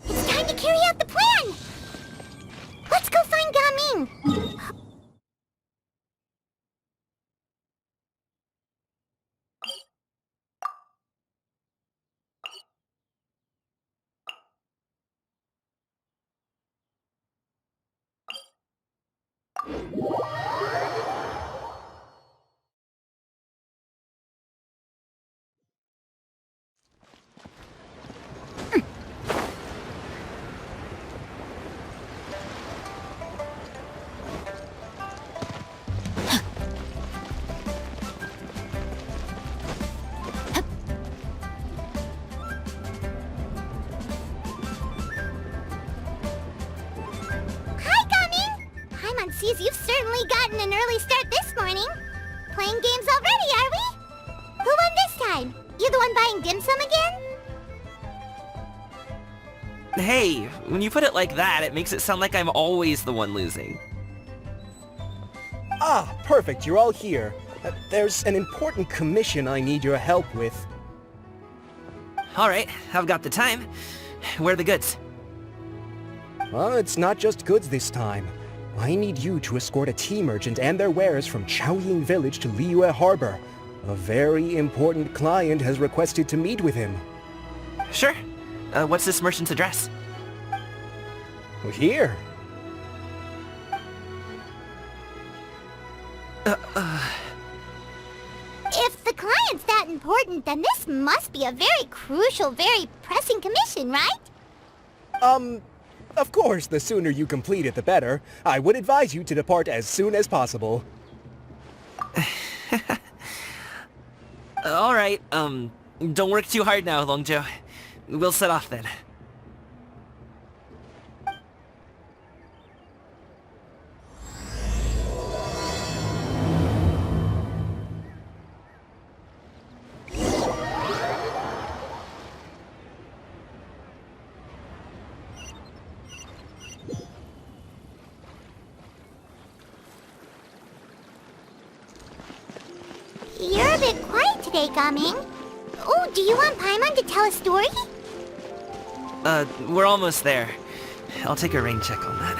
It's time to carry out the plan! Let's go find Gaming! Hi, Gaming! Paimon, you've certainly gotten an early start this morning. Playing games already, are we? Who won this time? You the one buying dim sum again? Hey, when you put it like that, it makes it sound like I'm always the one losing. Ah, perfect, you're all here. There's an important commission I need your help with. Alright, I've got the time. Where are the goods? Well, it's not just goods this time. I need you to escort a tea merchant and their wares from Chaoying Village to Liyue Harbor. A very important client has requested to meet with him. Sure. What's this merchant's address? Here. If the client's that important, then this must be a very crucial, very pressing commission, right? Of course, the sooner you complete it, the better. I would advise you to depart as soon as possible. Alright, don't work too hard now, Longzhou. We'll set off then. You're a bit quiet today, Gaming. Oh, do you want Paimon to tell a story? We're almost there. I'll take a rain check on that.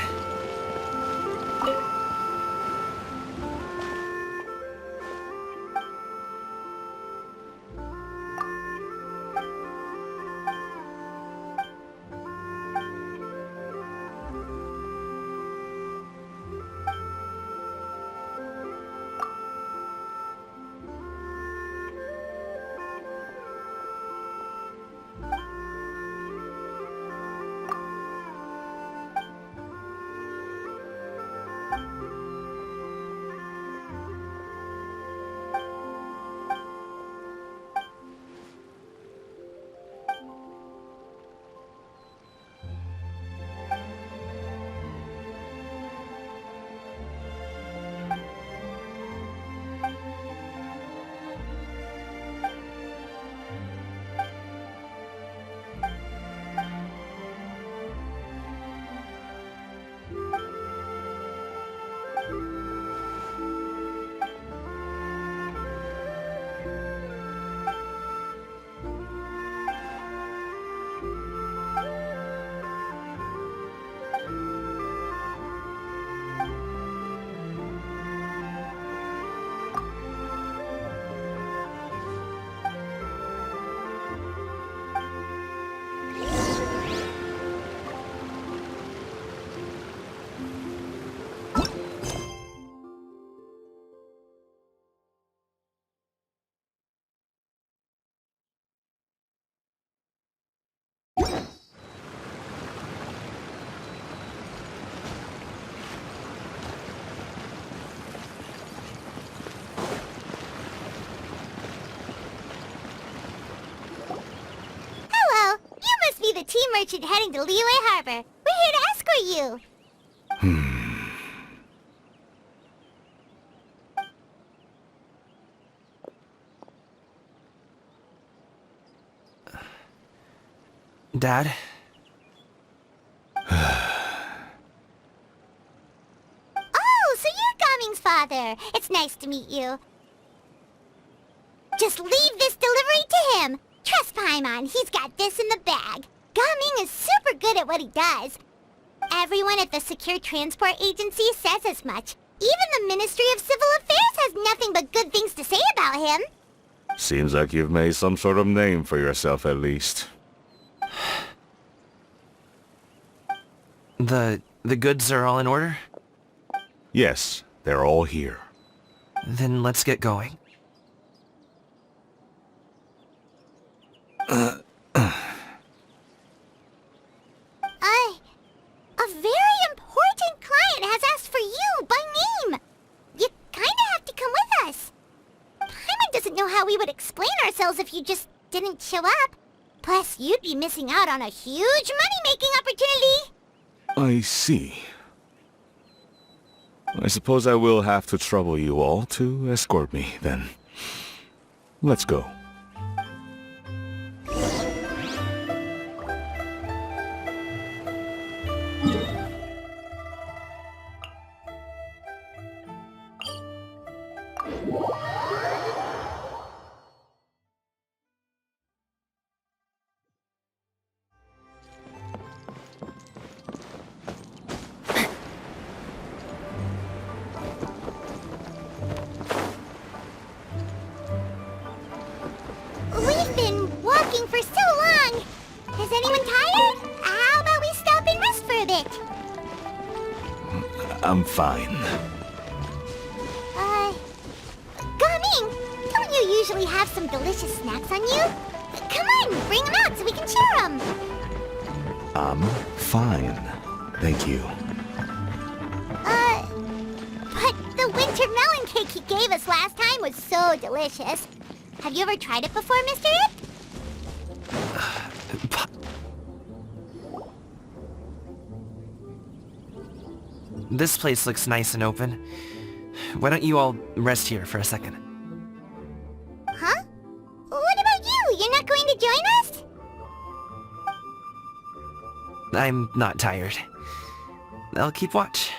merchant heading to Liyue Harbor. We're here to escort you. Dad? Oh, so you're Gaming's father. It's nice to meet you. Just leave this delivery to him. Trust Paimon, he's got this in the bag. Gaming is super good at what he does. Everyone at the Secure Transport Agency says as much. Even the Ministry of Civil Affairs has nothing but good things to say about him. Seems like you've made some sort of name for yourself at least. The goods are all in order? Yes, they're all here. Then let's get going. A very important client has asked for you by name. You kinda have to come with us. Paimon doesn't know how we would explain ourselves if you just didn't show up. Plus, you'd be missing out on a huge money-making opportunity. I see. I suppose I will have to trouble you all to escort me, then. Let's go. We've been walking for so long. Is anyone tired? How about we stop and rest for a bit? I'm fine. Gaming, don't you usually have some delicious snacks on you? Come on, bring them out so we can share them. I'm fine. Thank you. But the winter melon cake he gave us last time was so delicious. Have you ever tried it before, Mr. Ip? This place looks nice and open. Why don't you all rest here for a second? Huh? What about you? You're not going to join us? I'm not tired. I'll keep watch.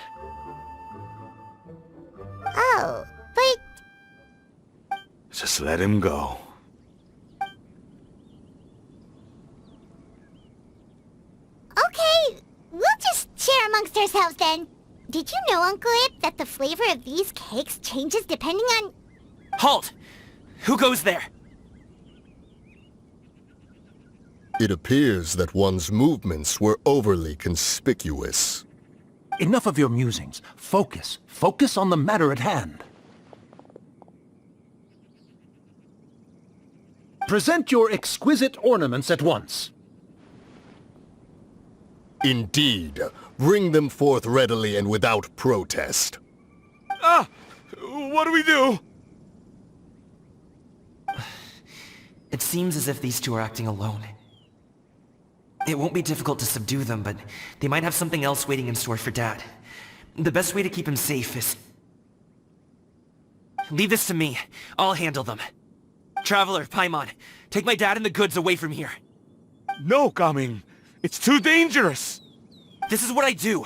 Oh, but... Just let him go. Okay, we'll just share amongst ourselves then. Did you know, Uncle Ip, that the flavor of these cakes changes depending on... Halt! Who goes there? It appears that one's movements were overly conspicuous. Enough of your musings. Focus. Focus on the matter at hand. Present your exquisite ornaments at once. Indeed. Bring them forth readily and without protest. Ah! What do we do? It seems as if these two are acting alone. It won't be difficult to subdue them, but they might have something else waiting in store for Dad. The best way to keep him safe is... Leave this to me. I'll handle them. Traveler, Paimon, take my dad and the goods away from here. No, Gaming. It's too dangerous. This is what I do.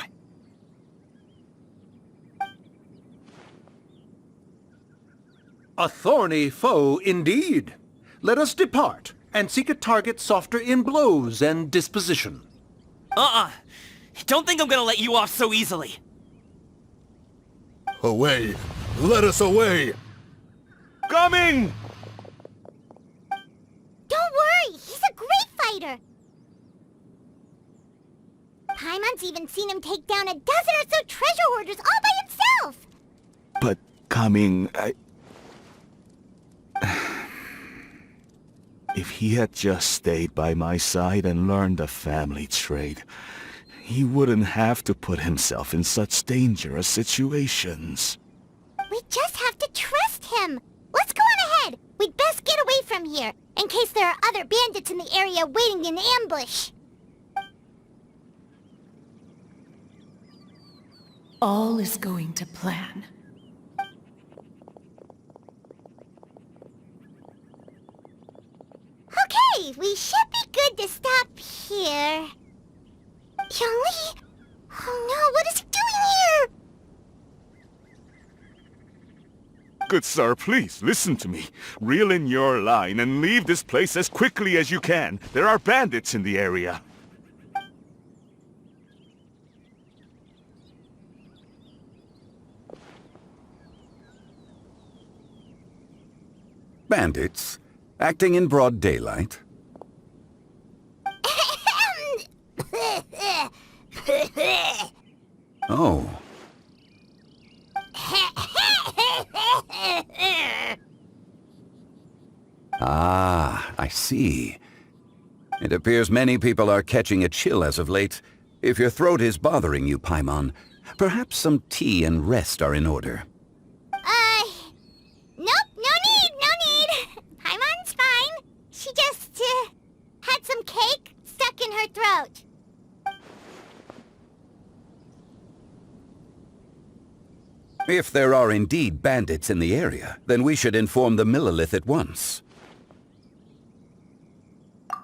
A thorny foe indeed. Let us depart and seek a target softer in blows and disposition. Don't think I'm gonna let you off so easily. Away! Let us away! Gaming! Don't worry, he's a great fighter. Paimon's even seen him take down a dozen or so treasure hoarders all by himself. But, Gaming, If he had just stayed by my side and learned the family trade, he wouldn't have to put himself in such dangerous situations. We just have to trust him. Let's go on ahead. We'd best get away from here, in case there are other bandits in the area waiting in ambush. All is going to plan. Okay, we should be good to stop here. Youngli? Oh no, what is he doing here? Good sir, please, listen to me. Reel in your line and leave this place as quickly as you can. There are bandits in the area. Bandits? Acting in broad daylight? Oh. Ah, I see. It appears many people are catching a chill as of late. If your throat is bothering you, Paimon, perhaps some tea and rest are in order. Nope, no need. Paimon's fine. She just, had some cake stuck in her throat. If there are indeed bandits in the area, then we should inform the Millelith at once.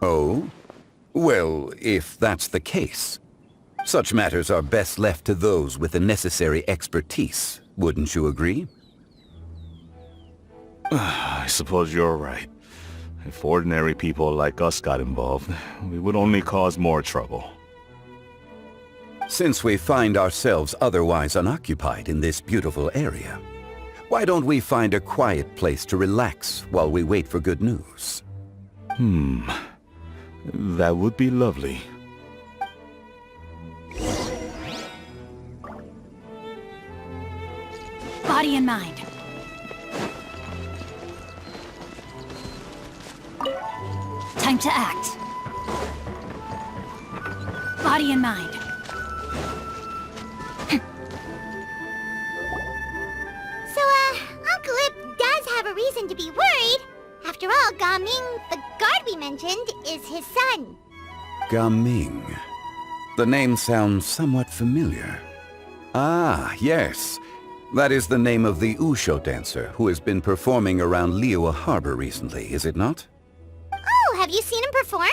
Oh? Well, if that's the case, such matters are best left to those with the necessary expertise, wouldn't you agree? I suppose you're right. If ordinary people like us got involved, we would only cause more trouble. Since we find ourselves otherwise unoccupied in this beautiful area, why don't we find a quiet place to relax while we wait for good news? That would be lovely. Body and mind. Time to act. Body and mind. So, Uncle Ip does have a reason to be worried. After all, Gaming, the guard we mentioned, is his son. Gaming. The name sounds somewhat familiar. Ah, yes. That is the name of the Usho dancer who has been performing around Liyue Harbor recently, is it not? Oh, have you seen him perform?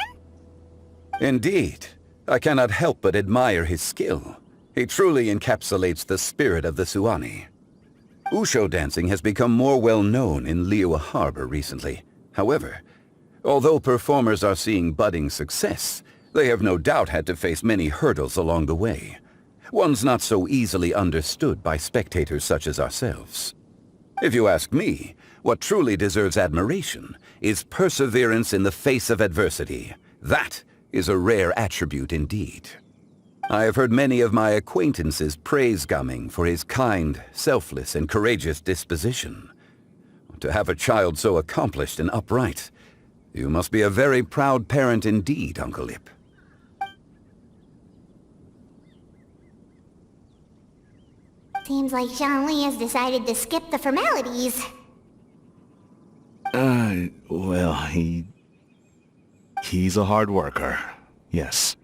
Indeed. I cannot help but admire his skill. He truly encapsulates the spirit of the Suani. Usho dancing has become more well known in Liyue Harbor recently. However, although performers are seeing budding success, they have no doubt had to face many hurdles along the way. One's not so easily understood by spectators such as ourselves. If you ask me, what truly deserves admiration is perseverance in the face of adversity. That is a rare attribute indeed. I have heard many of my acquaintances praise Gaming for his kind, selfless, and courageous disposition. To have a child so accomplished and upright, you must be a very proud parent indeed, Uncle Ip. Seems like Zhongli has decided to skip the formalities. Well, he's a hard worker. Yes.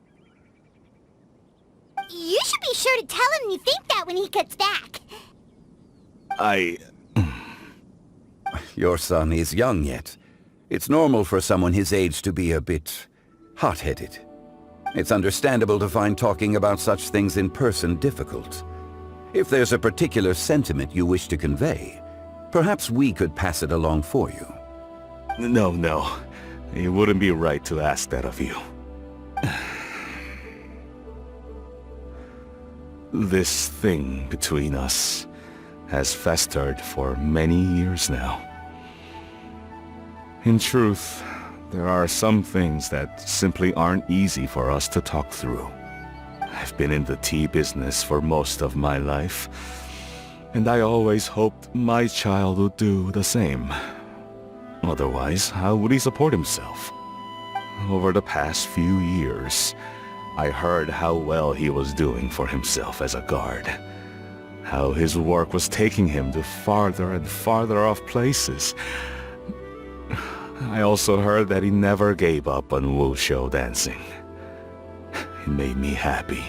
You should be sure to tell him you think that when he gets back. Your son is young yet. It's normal for someone his age to be a bit hot-headed. It's understandable to find talking about such things in person difficult. If there's a particular sentiment you wish to convey, perhaps we could pass it along for you. No. It wouldn't be right to ask that of you. This thing between us has festered for many years now. In truth, there are some things that simply aren't easy for us to talk through. I've been in the tea business for most of my life, and I always hoped my child would do the same. Otherwise, how would he support himself? Over the past few years, I heard how well he was doing for himself as a guard. How his work was taking him to farther and farther off places. I also heard that he never gave up on wushou dancing. It made me happy.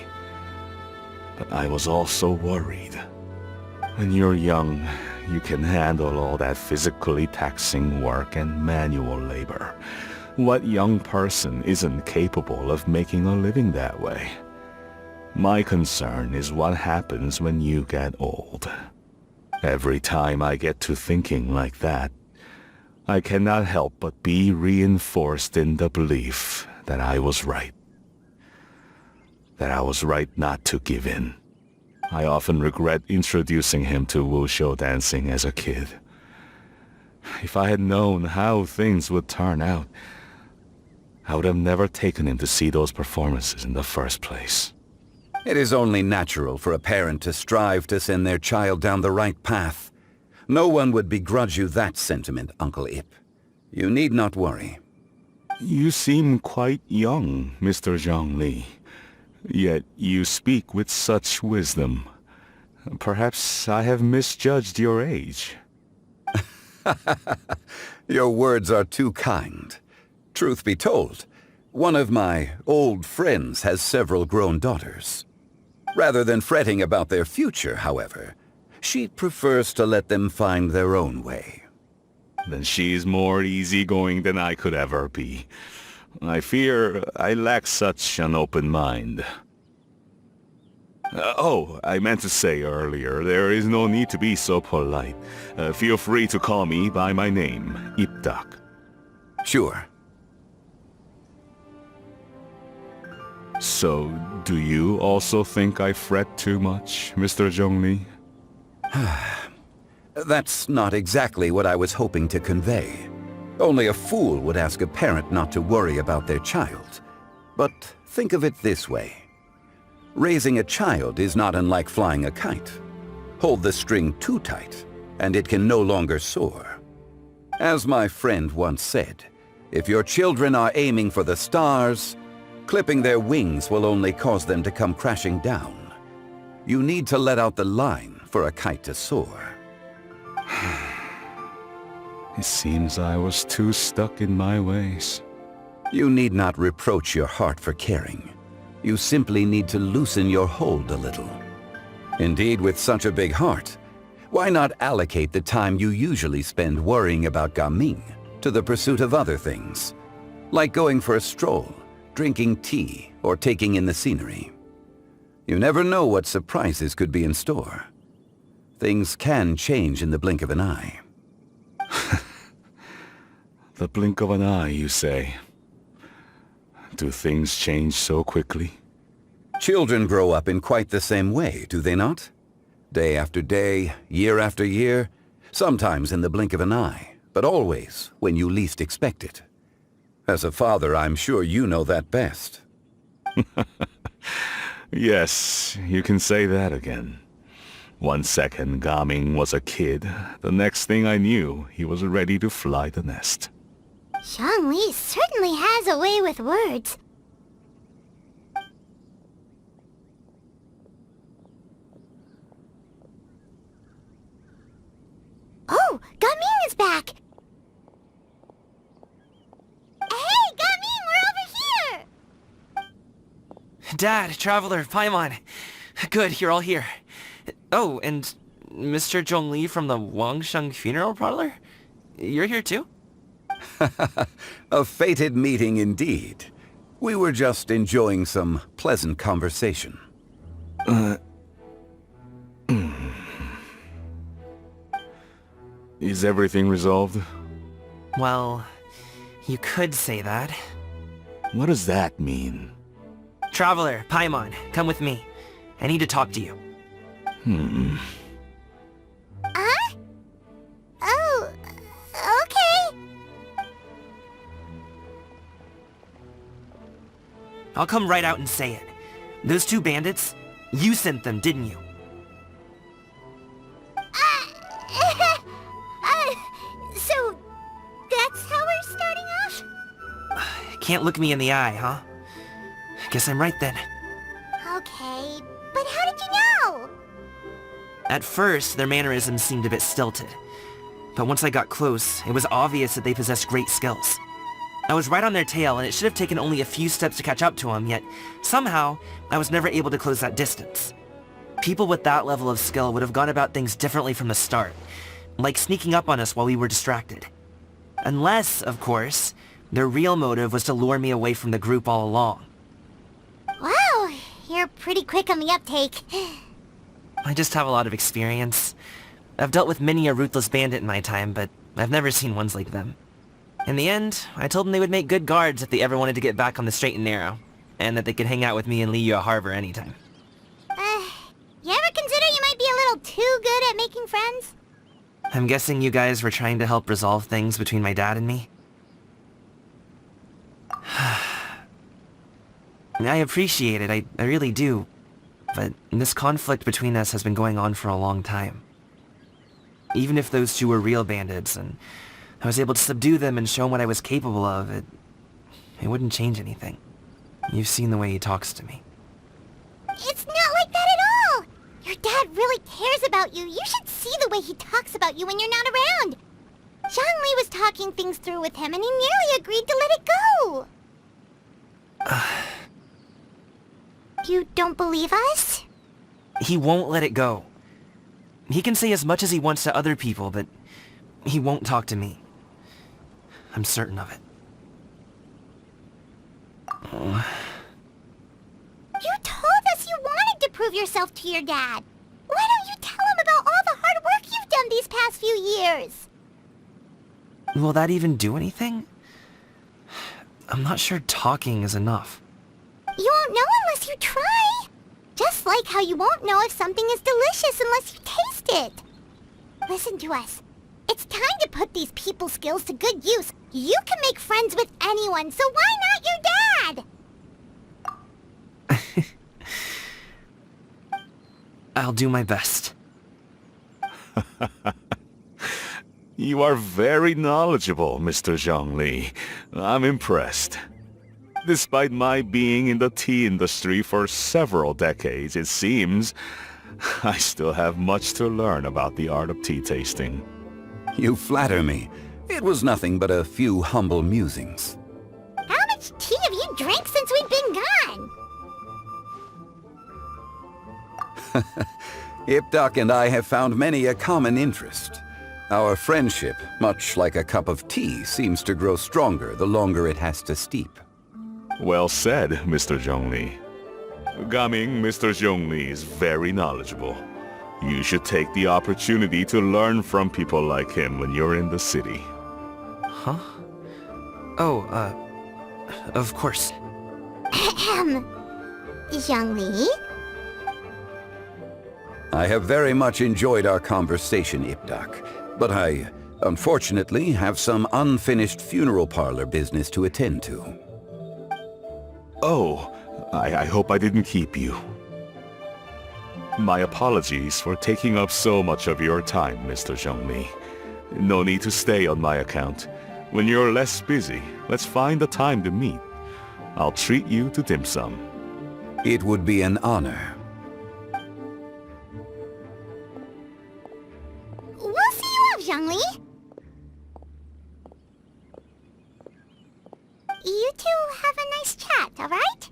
but I was also worried. When you're young, you can handle all that physically taxing work and manual labor. What young person isn't capable of making a living that way? My concern is what happens when you get old. Every time I get to thinking like that, I cannot help but be reinforced in the belief that I was right. That I was right not to give in. I often regret introducing him to wushu dancing as a kid. If I had known how things would turn out, I would have never taken him to see those performances in the first place. It is only natural for a parent to strive to send their child down the right path. No one would begrudge you that sentiment, Uncle Ip. You need not worry. You seem quite young, Mr. Zhongli. Yet you speak with such wisdom. Perhaps I have misjudged your age. Your words are too kind. Truth be told, one of my old friends has several grown daughters. Rather than fretting about their future, however, she prefers to let them find their own way. Then she's more easygoing than I could ever be. I fear I lack such an open mind. I meant to say earlier, there is no need to be so polite. Feel free to call me by my name, Ipdak. Sure. So, do you also think I fret too much, Mr. Zhongli? That's not exactly what I was hoping to convey. Only a fool would ask a parent not to worry about their child. But think of it this way. Raising a child is not unlike flying a kite. Hold the string too tight, and it can no longer soar. As my friend once said, if your children are aiming for the stars, clipping their wings will only cause them to come crashing down. You need to let out the line for a kite to soar. It seems I was too stuck in my ways. You need not reproach your heart for caring. You simply need to loosen your hold a little. Indeed, with such a big heart, why not allocate the time you usually spend worrying about Gaming to the pursuit of other things, like going for a stroll, drinking tea, or taking in the scenery. You never know what surprises could be in store. Things can change in the blink of an eye. The blink of an eye, you say? Do things change so quickly? Children grow up in quite the same way, do they not? Day after day, year after year, sometimes in the blink of an eye, but always when you least expect it. As a father, I'm sure you know that best. Yes, you can say that again. 1 second Gaming was a kid. The next thing I knew, he was ready to fly the nest. Zhongli certainly has a way with words. Oh, Gaming is back! Hey, Gaming, we're over here! Dad, Traveler, Paimon. Good, you're all here. Oh, and Mr. Zhongli from the Wangsheng Funeral Parlor? You're here too? A fated meeting indeed. We were just enjoying some pleasant conversation. Is everything resolved? Well, you could say that. What does that mean? Traveler, Paimon, come with me. I need to talk to you. Huh? Oh, okay. I'll come right out and say it. Those two bandits, you sent them, didn't you? So, that's how we're starting off? Can't look me in the eye, huh? Guess I'm right then. Okay, but how did you know? At first, their mannerisms seemed a bit stilted. But once I got close, it was obvious that they possessed great skills. I was right on their tail, and it should have taken only a few steps to catch up to them, yet somehow, I was never able to close that distance. People with that level of skill would have gone about things differently from the start, like sneaking up on us while we were distracted. Unless, of course, their real motive was to lure me away from the group all along. Wow, you're pretty quick on the uptake. I just have a lot of experience. I've dealt with many a ruthless bandit in my time, but I've never seen ones like them. In the end, I told them they would make good guards if they ever wanted to get back on the straight and narrow, and that they could hang out with me in Liyue Harbor anytime. You ever consider you might be a little too good at making friends? I'm guessing you guys were trying to help resolve things between my dad and me? I appreciate it, I really do. But this conflict between us has been going on for a long time. Even if those two were real bandits, and I was able to subdue them and show them what I was capable of, it wouldn't change anything. You've seen the way he talks to me. It's not like that at all! Your dad really cares about you. You should see the way he talks about you when you're not around. Zhongli was talking things through with him, and he nearly agreed to let it go. You don't believe us? He won't let it go. He can say as much as he wants to other people, but he won't talk to me. I'm certain of it. You told us you wanted to prove yourself to your dad. Why don't you tell him about all the hard work you've done these past few years? Will that even do anything? I'm not sure talking is enough. You won't know unless you try. Just like how you won't know if something is delicious unless you taste it. Listen to us. It's time to put these people skills to good use. You can make friends with anyone, so why not your dad? I'll do my best. You are very knowledgeable, Mr. Zhongli. I'm impressed. Despite my being in the tea industry for several decades, it seems I still have much to learn about the art of tea tasting. You flatter me. It was nothing but a few humble musings. How much tea have you drank since we've been gone? Ipdak and I have found many a common interest. Our friendship, much like a cup of tea, seems to grow stronger the longer it has to steep. Well said, Mr. Zhongli. Gaming, Mr. Zhongli is very knowledgeable. You should take the opportunity to learn from people like him when you're in the city. Huh? Oh, of course. Zhongli? I have very much enjoyed our conversation, Ipdak, but I, unfortunately, have some unfinished funeral parlor business to attend to. Oh, I hope I didn't keep you. My apologies for taking up so much of your time, Mr. Zhongli. No need to stay on my account. When you're less busy, let's find a time to meet. I'll treat you to dim sum. It would be an honor. We'll see you off, Zhongli. You two have a nice chat, alright?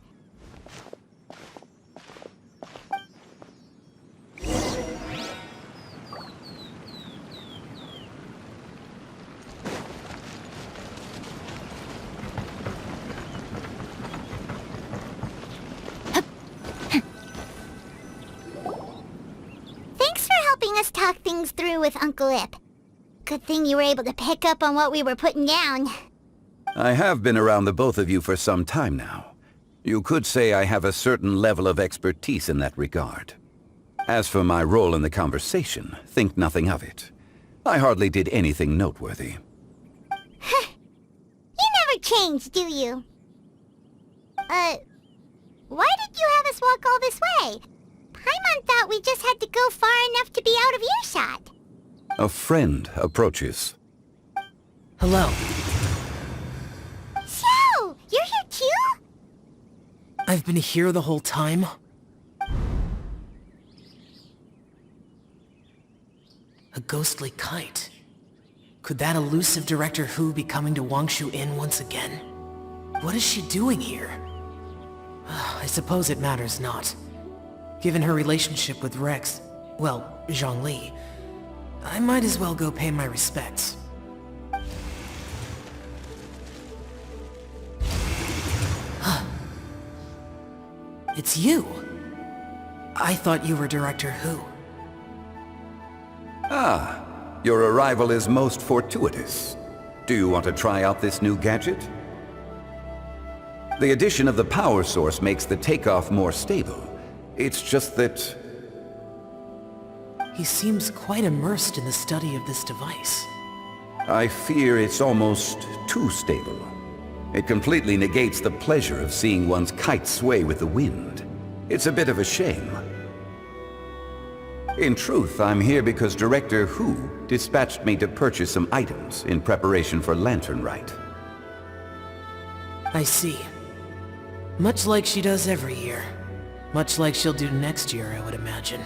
Thanks for helping us talk things through with Uncle Ip. Good thing you were able to pick up on what we were putting down. I have been around the both of you for some time now. You could say I have a certain level of expertise in that regard. As for my role in the conversation, think nothing of it. I hardly did anything noteworthy. You never change, do you? Why did you have us walk all this way? Paimon thought we just had to go far enough to be out of earshot. A friend approaches. Hello. So, you're here too? I've been here the whole time? A ghostly kite. Could that elusive Director Hu be coming to Wangshu Inn once again? What is she doing here? I suppose it matters not. Given her relationship with Rex, well, Zhongli, I might as well go pay my respects. It's you! I thought you were Director Who. Ah, your arrival is most fortuitous. Do you want to try out this new gadget? The addition of the power source makes the takeoff more stable. It's just that... He seems quite immersed in the study of this device. I fear it's almost too stable. It completely negates the pleasure of seeing one's kite sway with the wind. It's a bit of a shame. In truth, I'm here because Director Who dispatched me to purchase some items in preparation for Lantern Rite. I see. Much like she does every year. Much like she'll do next year, I would imagine.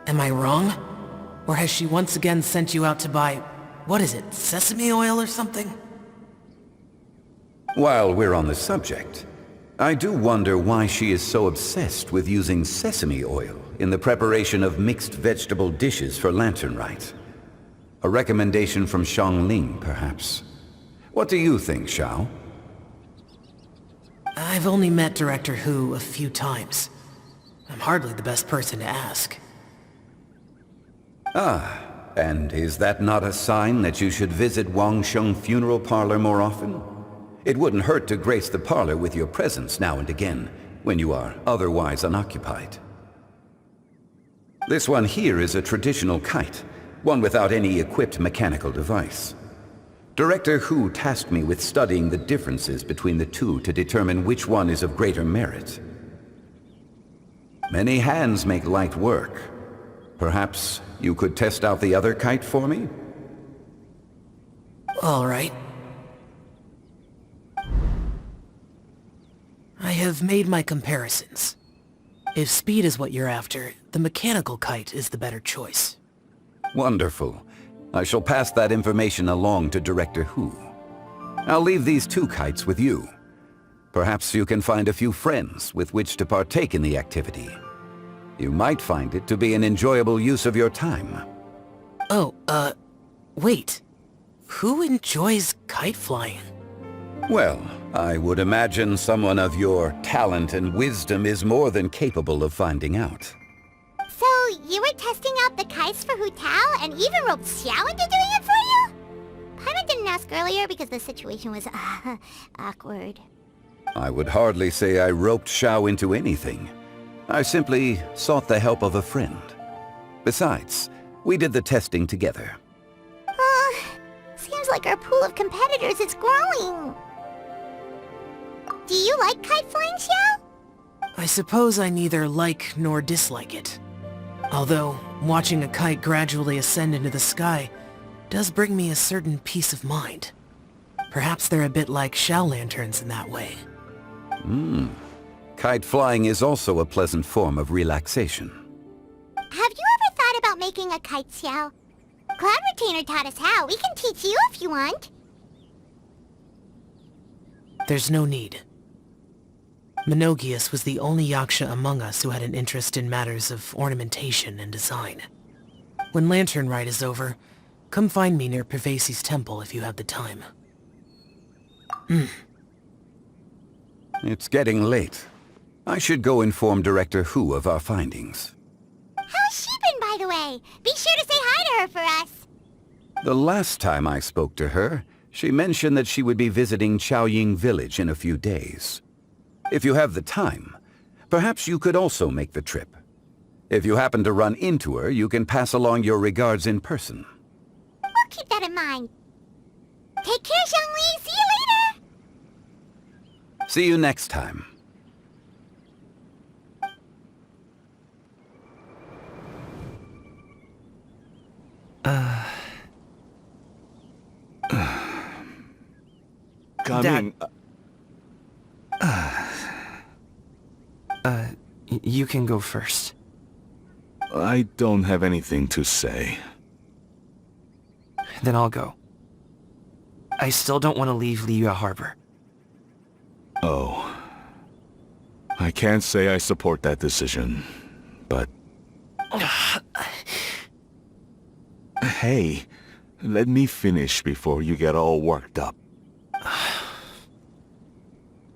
Am I wrong? Or has she once again sent you out to buy, what is it, sesame oil or something? While we're on the subject, I do wonder why she is so obsessed with using sesame oil in the preparation of mixed vegetable dishes for Lantern Rite. A recommendation from Xiangling, perhaps. What do you think, Xiao? I've only met Director Who a few times. I'm hardly the best person to ask. Ah, and is that not a sign that you should visit Wangsheng Funeral Parlor more often? It wouldn't hurt to grace the parlor with your presence now and again, when you are otherwise unoccupied. This one here is a traditional kite, one without any equipped mechanical device. Director Who tasked me with studying the differences between the two to determine which one is of greater merit. Many hands make light work. Perhaps you could test out the other kite for me? All right. I have made my comparisons. If speed is what you're after, the mechanical kite is the better choice. Wonderful. I shall pass that information along to Director Who. I'll leave these two kites with you. Perhaps you can find a few friends with which to partake in the activity. You might find it to be an enjoyable use of your time. Oh, wait. Who enjoys kite flying? Well, I would imagine someone of your talent and wisdom is more than capable of finding out. So, you were testing out the kites for Hu Tao and even roped Xiao into doing it for you? Paimon didn't ask earlier because the situation was, awkward. I would hardly say I roped Xiao into anything. I simply sought the help of a friend. Besides, we did the testing together. Seems like our pool of competitors is growing. Do you like kite flying, Xiao? I suppose I neither like nor dislike it. Although, watching a kite gradually ascend into the sky does bring me a certain peace of mind. Perhaps they're a bit like Xiao lanterns in that way. Kite flying is also a pleasant form of relaxation. Have you ever thought about making a kite, Xiao? Cloud Retainer taught us how. We can teach you if you want. There's no need. Menogias was the only Yaksha among us who had an interest in matters of ornamentation and design. When Lantern Rite is over, come find me near Pervasi's temple if you have the time. It's getting late. I should go inform Director Who of our findings. How's she been, by the way? Be sure to say hi to her for us. The last time I spoke to her, she mentioned that she would be visiting Chaoying Village in a few days. If you have the time, perhaps you could also make the trip. If you happen to run into her, you can pass along your regards in person. We'll keep that in mind. Take care, Xiangli. See you later. See you next time. Coming. You can go first. I don't have anything to say. Then I'll go. I still don't want to leave Liyue Harbor. Oh. I can't say I support that decision, but... Hey, let me finish before you get all worked up.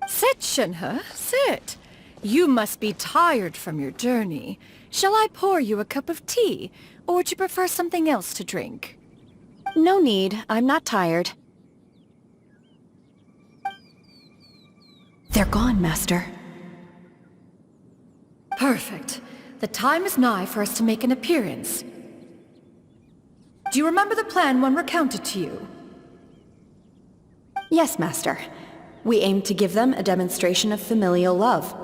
Sit, Shenhe, sit. You must be tired from your journey. Shall I pour you a cup of tea, or would you prefer something else to drink? No need. I'm not tired. They're gone, Master. Perfect. The time is nigh for us to make an appearance. Do you remember the plan one recounted to you? Yes, Master. We aim to give them a demonstration of familial love.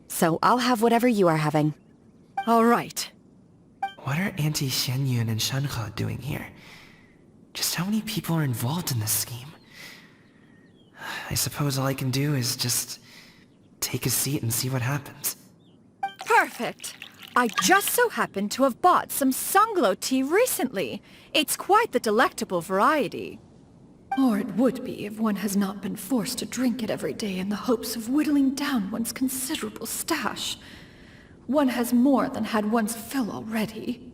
So I'll have whatever you are having. All right. What are Auntie Xianyun and Shenhe doing here? Just how many people are involved in this scheme? I suppose all I can do is just take a seat and see what happens. Perfect. I just so happen to have bought some Sunglow tea recently. It's quite the delectable variety. Or it would be if one has not been forced to drink it every day in the hopes of whittling down one's considerable stash. One has more than had one's fill already.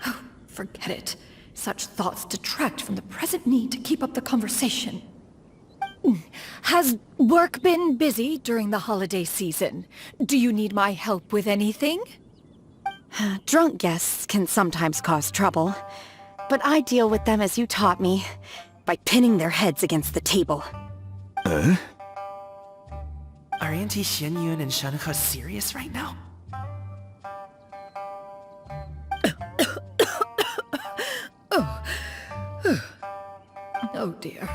Oh, forget it. Such thoughts detract from the present need to keep up the conversation. Has work been busy during the holiday season? Do you need my help with anything? Drunk guests can sometimes cause trouble, but I deal with them as you taught me, by pinning their heads against the table. Are Auntie Xianyun and Shenhe serious right now? Oh dear.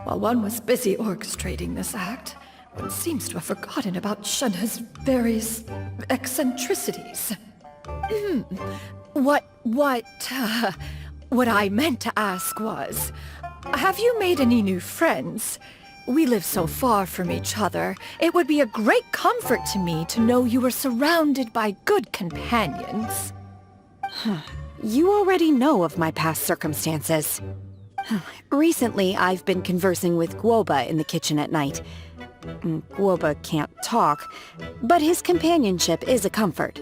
While one was busy orchestrating this act, one seems to have forgotten about Shenhe's various eccentricities. What I meant to ask was, have you made any new friends? We live so far from each other, it would be a great comfort to me to know you were surrounded by good companions. You already know of my past circumstances. Recently, I've been conversing with Guoba in the kitchen at night. Guoba can't talk, but his companionship is a comfort.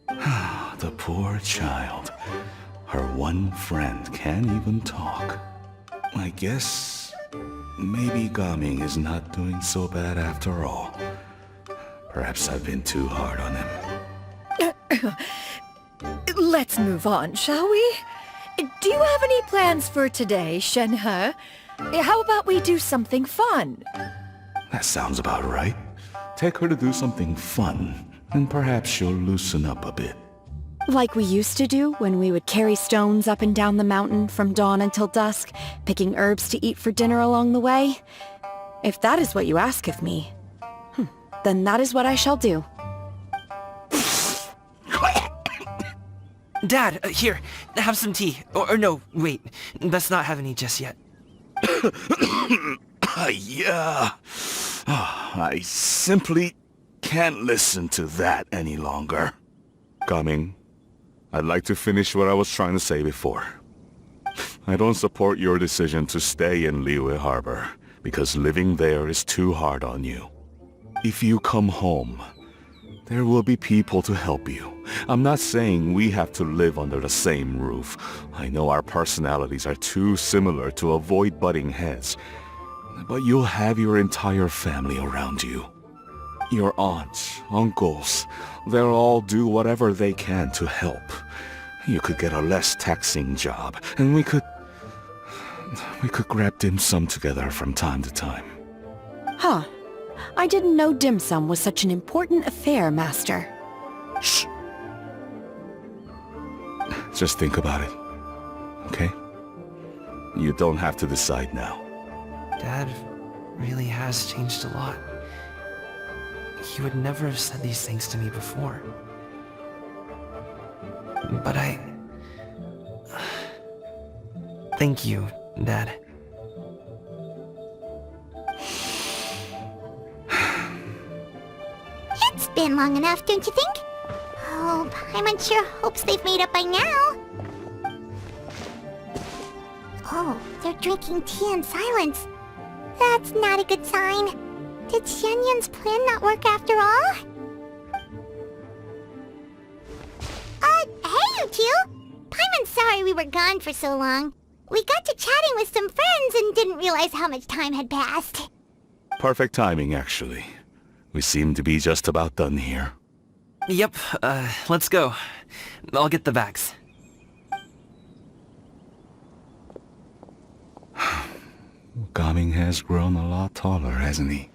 The poor child. Her one friend can't even talk. I guess maybe Gaming is not doing so bad after all. Perhaps I've been too hard on him. Let's move on, shall we? Do you have any plans for today, Shenhe? How about we do something fun? That sounds about right. Take her to do something fun, and perhaps she'll loosen up a bit. Like we used to do when we would carry stones up and down the mountain from dawn until dusk, picking herbs to eat for dinner along the way? If that is what you ask of me, then that is what I shall do. Dad, here, have some tea. Or no, wait, let's not have any just yet. Yeah. I simply can't listen to that any longer. Gaming, I'd like to finish what I was trying to say before. I don't support your decision to stay in Liyue Harbor, because living there is too hard on you. If you come home, there will be people to help you. I'm not saying we have to live under the same roof. I know our personalities are too similar to avoid butting heads. But you'll have your entire family around you. Your aunts, uncles, they'll all do whatever they can to help. You could get a less taxing job, and we could grab dim sum together from time to time. Huh. I didn't know dim sum was such an important affair, Master. Shh. Just think about it, okay? You don't have to decide now. Dad really has changed a lot. He would never have said these things to me before. But thank you, Dad. It's been long enough, don't you think? Oh, Paimon sure hopes they've made up by now. Oh, they're drinking tea in silence. That's not a good sign. Did Xianyun's plan not work after all? Hey you two! Paimon's sorry we were gone for so long. We got to chatting with some friends and didn't realize how much time had passed. Perfect timing, actually. We seem to be just about done here. Yep, let's go. I'll get the bags. Gaming has grown a lot taller, hasn't he?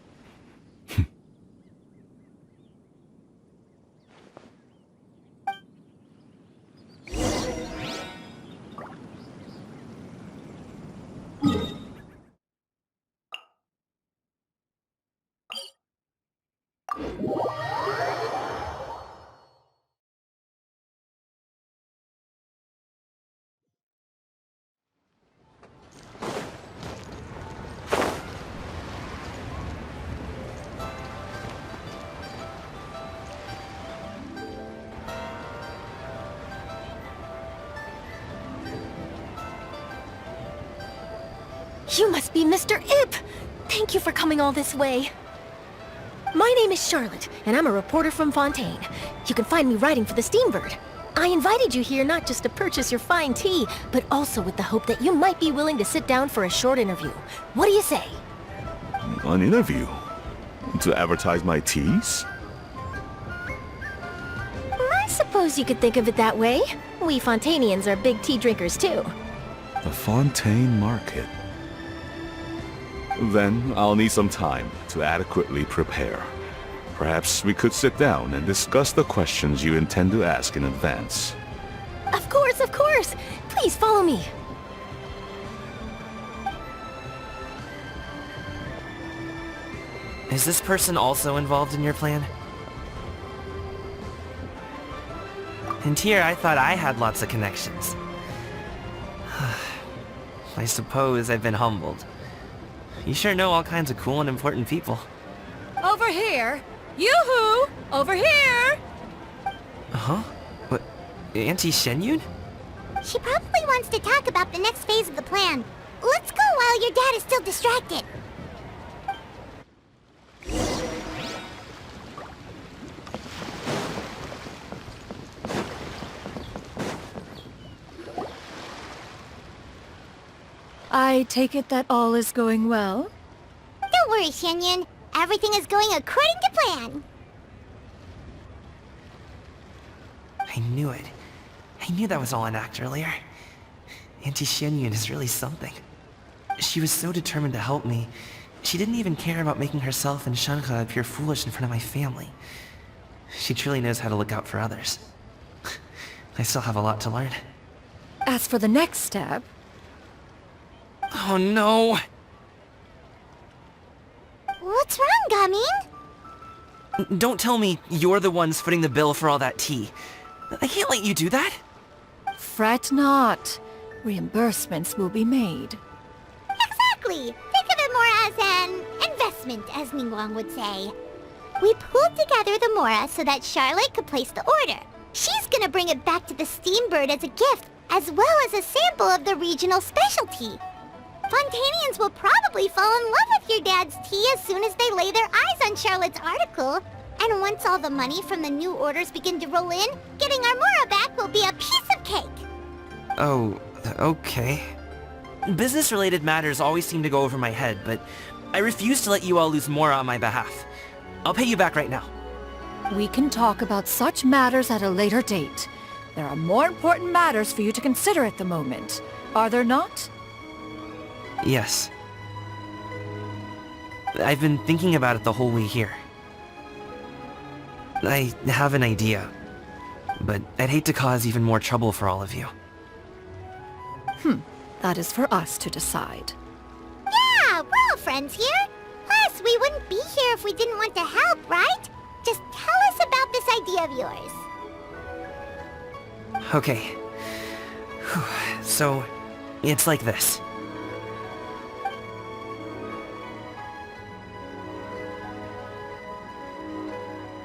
You must be Mr. Ip! Thank you for coming all this way. My name is Charlotte, and I'm a reporter from Fontaine. You can find me writing for the Steambird. I invited you here not just to purchase your fine tea, but also with the hope that you might be willing to sit down for a short interview. What do you say? An interview? To advertise my teas? I suppose you could think of it that way. We Fontainians are big tea drinkers too. The Fontaine Market. Then I'll need some time to adequately prepare. Perhaps we could sit down and discuss the questions you intend to ask in advance. Of course, of course! Please follow me. Is this person also involved in your plan? And here I thought I had lots of connections. I suppose I've been humbled. You sure know all kinds of cool and important people. Over here! Yoo-hoo! Over here! Huh? What? Auntie Shenyun? She probably wants to talk about the next phase of the plan. Let's go while your dad is still distracted. I take it that all is going well? Don't worry, Shenyun. Everything is going according to plan. I knew it. I knew that was all an act earlier. Auntie Shenyun is really something. She was so determined to help me. She didn't even care about making herself and Shanka appear foolish in front of my family. She truly knows how to look out for others. I still have a lot to learn. As for the next step... Oh no! What's wrong, Gaming? Don't tell me you're the ones footing the bill for all that tea. I can't let you do that. Fret not. Reimbursements will be made. Exactly! Think of it more as an investment, as Ningguang would say. We pooled together the Mora so that Charlotte could place the order. She's gonna bring it back to the Steambird as a gift, as well as a sample of the regional specialty. Fontainians will probably fall in love with your dad's tea as soon as they lay their eyes on Charlotte's article. And once all the money from the new orders begin to roll in, getting our Mora back will be a piece of cake. Oh, okay. Business-related matters always seem to go over my head, but I refuse to let you all lose Mora on my behalf. I'll pay you back right now. We can talk about such matters at a later date. There are more important matters for you to consider at the moment, are there not? Yes. I've been thinking about it the whole way here. I have an idea, but I'd hate to cause even more trouble for all of you. That is for us to decide. Yeah, we're all friends here. Plus, we wouldn't be here if we didn't want to help, right? Just tell us about this idea of yours. Okay. So, it's like this.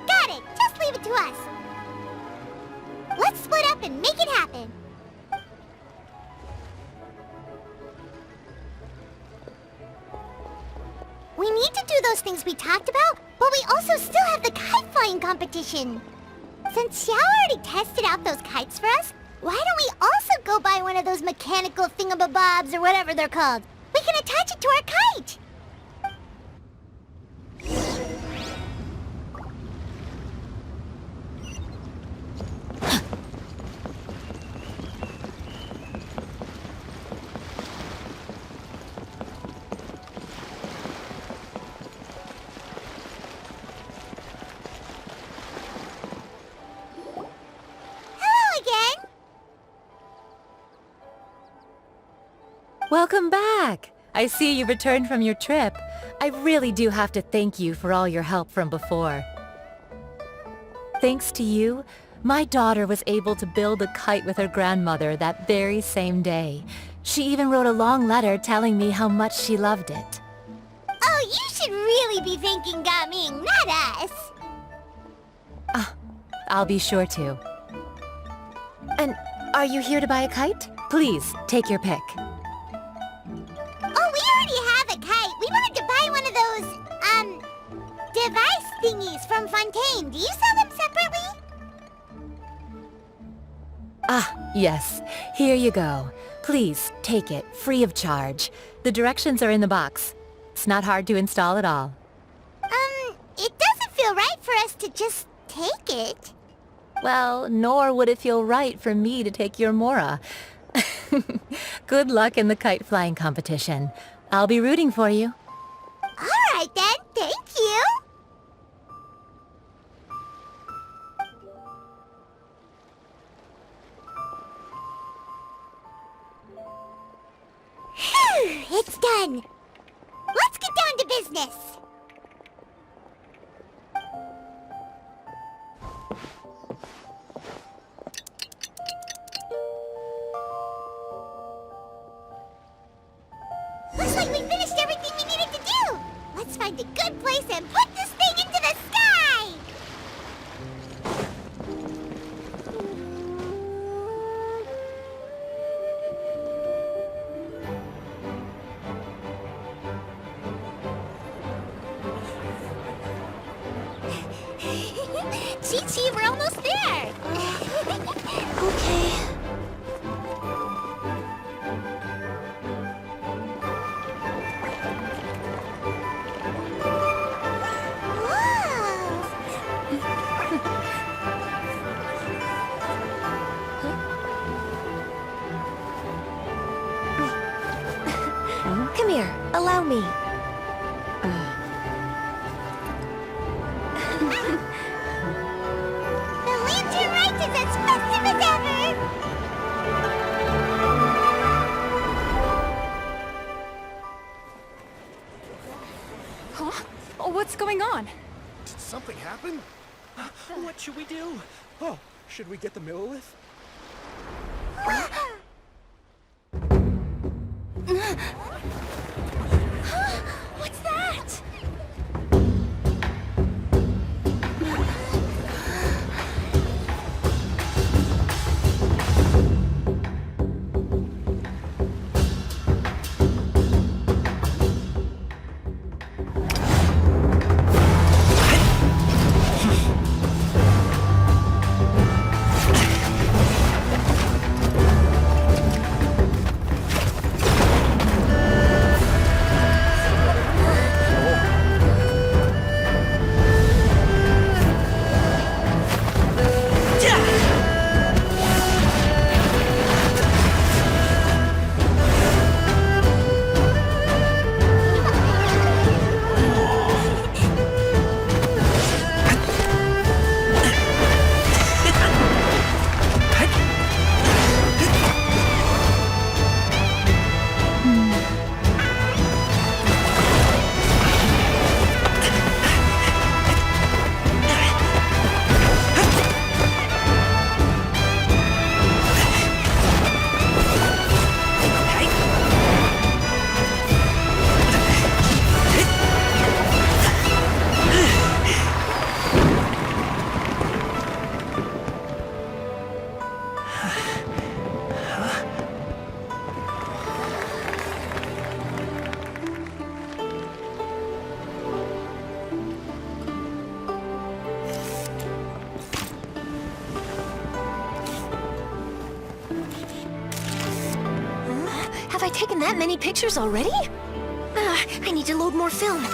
Got it! Just leave it to us. Let's split up and make it happen. need to do those things we talked about, but we also still have the kite flying competition. Since Xiao already tested out those kites for us, why don't we also go buy one of those mechanical thingamabobs or whatever they're called? We can attach it to our kite! Welcome back! I see you returned from your trip. I really do have to thank you for all your help from before. Thanks to you, my daughter was able to build a kite with her grandmother that very same day. She even wrote a long letter telling me how much she loved it. Oh, you should really be thanking Gaming, not us! I'll be sure to. And are you here to buy a kite? Please, take your pick. Oh, we already have a kite. We wanted to buy one of those, device thingies from Fontaine. Do you sell them separately? Yes. Here you go. Please, take it, free of charge. The directions are in the box. It's not hard to install at all. It doesn't feel right for us to just take it. Well, nor would it feel right for me to take your Mora. Good luck in the kite flying competition. I'll be rooting for you. All right then, thank you. Phew, it's done. Let's get down to business. Looks like we finished everything we needed to do! Let's find a good place and put this thing into the sky! Chi-Chi, we're almost there! Okay. Come here, allow me. The Lantern Rite is as festive as ever! Huh? Oh, what's going on? Did something happen? What should we do? Oh, should we get the Millilith? What's that? Have I taken that many pictures already? I need to load more film.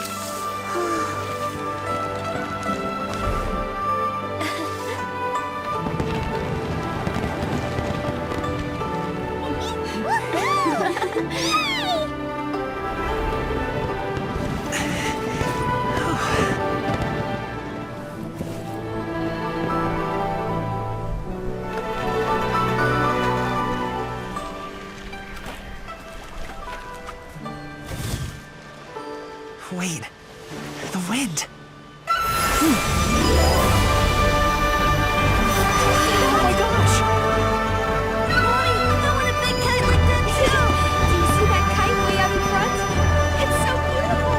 Wait, the wind. Oh my gosh! Mommy, I want a big kite like that too! Do you see that kite way out in front? It's so beautiful!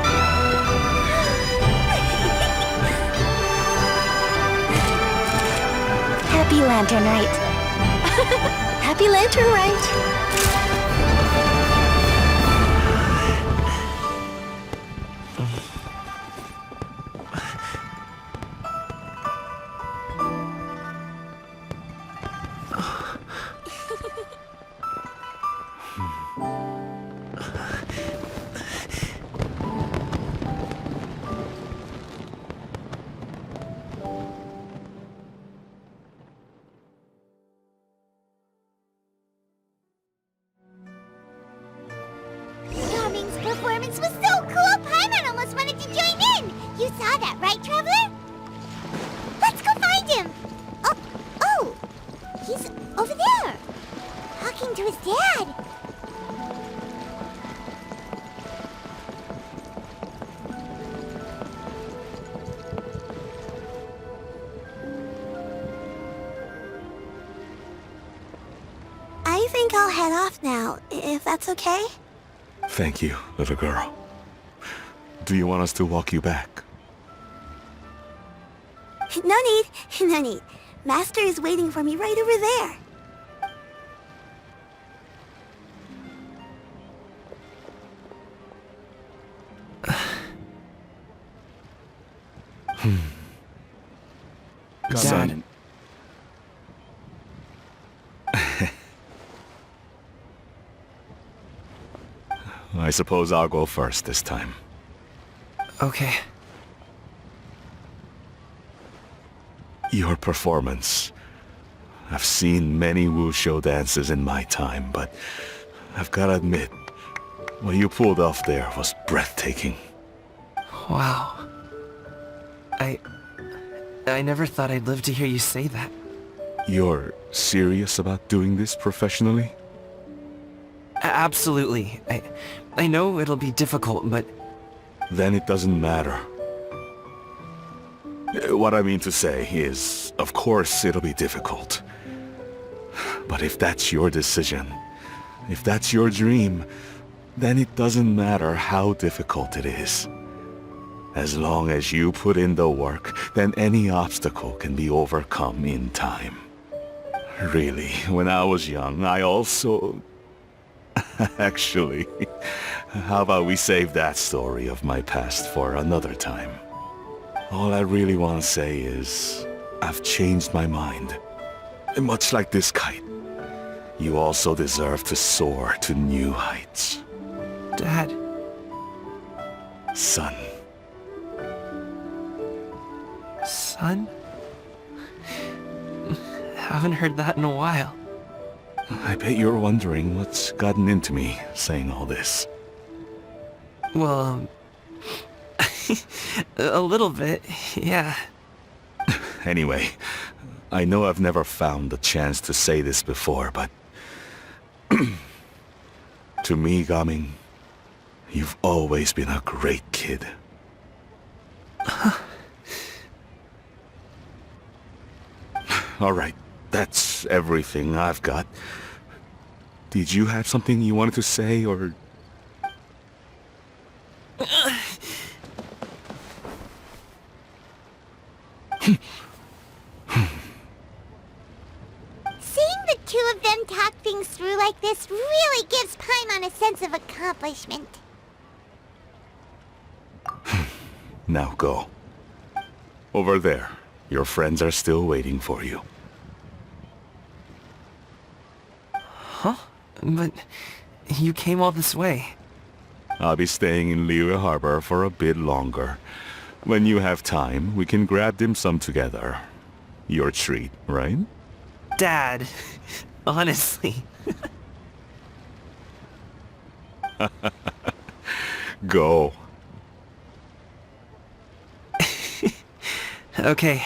Happy Lantern Rite. Happy Lantern Rite! Coming's performance was so cool, Paimon almost wanted to join in! You saw that, right, Traveler? Let's go find him! Oh! He's over there! Talking to his dad! I think I'll head off now, if that's okay? Thank you, little girl. Do you want us to walk you back? No need, no need. Master is waiting for me right over there. Son. I suppose I'll go first this time. Okay. Your performance. I've seen many wushou dances in my time, but I've gotta admit, what you pulled off there was breathtaking. Wow. I never thought I'd live to hear you say that. You're serious about doing this professionally? Absolutely. I know it'll be difficult, but... Then it doesn't matter. What I mean to say is, of course it'll be difficult. But if that's your decision, if that's your dream, then it doesn't matter how difficult it is. As long as you put in the work, then any obstacle can be overcome in time. Really, when I was young, I also... Actually, how about we save that story of my past for another time? All I really want to say is, I've changed my mind. Much like this kite, you also deserve to soar to new heights. Dad. Son. Son? Haven't heard that in a while. I bet you're wondering what's gotten into me saying all this. Well, a little bit, yeah. Anyway, I know I've never found the chance to say this before, but... to me, Gaming, you've always been a great kid. Alright, that's everything I've got. Did you have something you wanted to say, or... Seeing the two of them talk things through like this really gives Paimon a sense of accomplishment. Now go. Over there. Your friends are still waiting for you. Huh? But You came all this way. I'll be staying in Liyue Harbor for a bit longer. When you have time, we can grab dim sum together. Your treat, right? Dad, honestly. Go. Okay,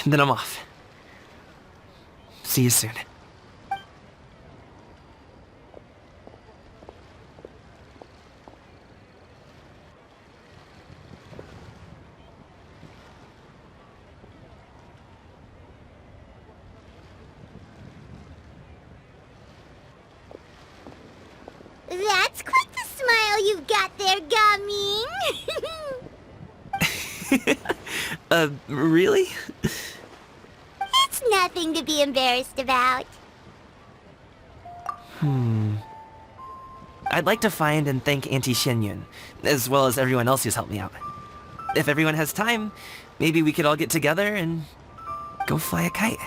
then I'm off. See you soon. That's quite the smile you've got there, Gaming. Really? It's nothing to be embarrassed about. I'd like to find and thank Auntie Xinyun, as well as everyone else who's helped me out. If everyone has time, maybe we could all get together and go fly a kite.